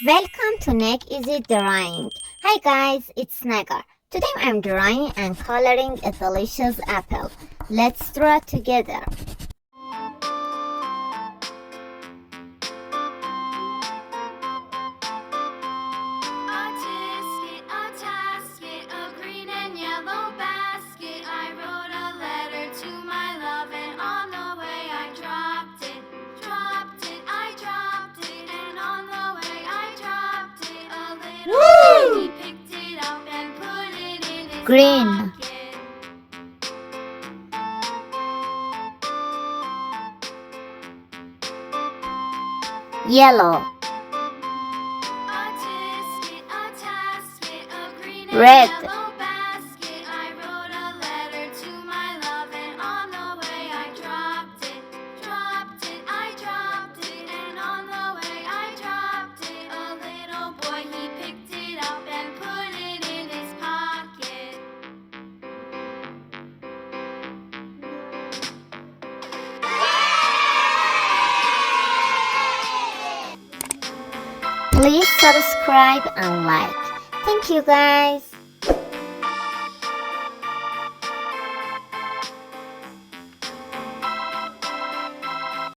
Welcome to NegEasyDrawing. Hi guys, it's Negar. Today I'm drawing and coloring a delicious apple. Let's draw together. Woo! He picked it up and put it in his Green, pocket. yellow, A tisket, a tasket, a green and red, yellow basket. I wrote a letter to my love, and on the way I dropped it, I dropped it, and on the way I dropped it. A little boy, he picked it up and put it in his pocket. Please subscribe and like. Thank you guys.